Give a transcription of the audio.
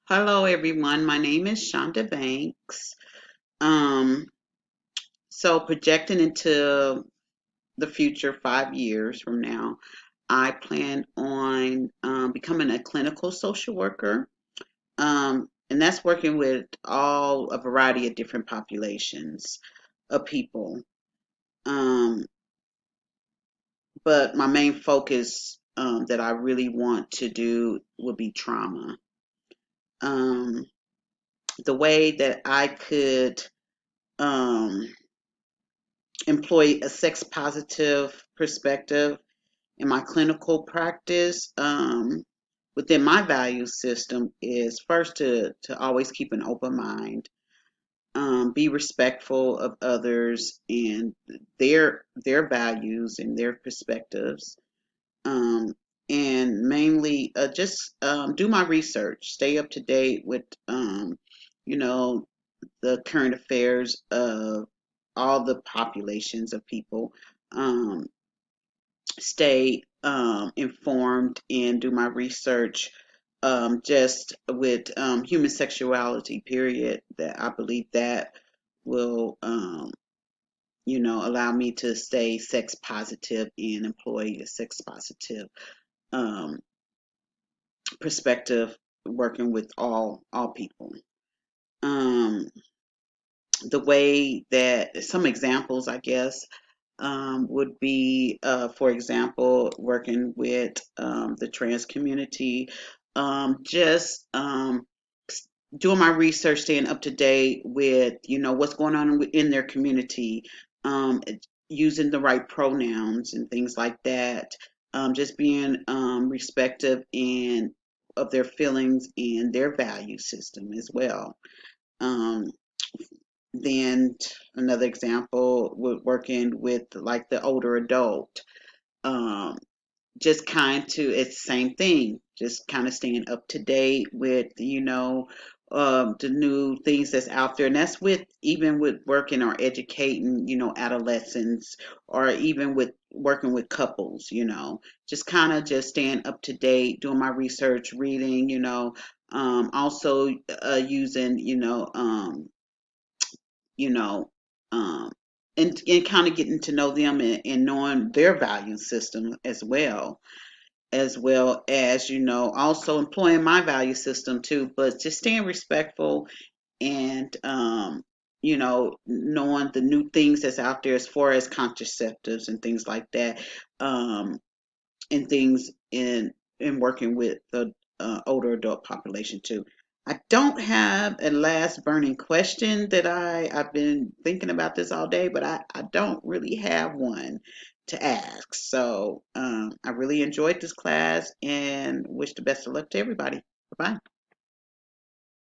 Hello, everyone. My name is Shonda Banks. Um, so projecting into the future 5 years from now, I plan on becoming a clinical social worker, and that's working with all a variety of different populations of people. Um, but my main focus that I really want to do would be trauma. Um, the way that I could um, employ a sex positive perspective in my clinical practice within my value system is first to always keep an open mind, be respectful of others and their values and their perspectives, um, and mainly just do my research, stay up to date with you know the current affairs of all the populations of people, um, stay informed and do my research just with human sexuality, period. That I believe that will, allow me to stay sex positive and employ a sex positive um, perspective, working with all people. Um, the way that some examples, I guess, would be, for example, working with the trans community, just doing my research, staying up to date with, what's going on in their community, um, using the right pronouns and things like that, just being respective and of their feelings and their value system as well. Um, then another example would working with like the older adult, um, just kind to it's the same thing, just kind of staying up to date with the new things that's out there, and that's with even with working or educating adolescents, or even with working with couples, just kind of just staying up to date, doing my research, reading, also using you know, um, and kind of getting to know them and knowing their value system as well as, also employing my value system too, but just staying respectful and, knowing the new things that's out there as far as contraceptives and things like that, and things in working with the older adult population too. I don't have a last burning question that I've been thinking about this all day, but I don't really have one to ask. So I really enjoyed this class and wish the best of luck to everybody. Bye bye.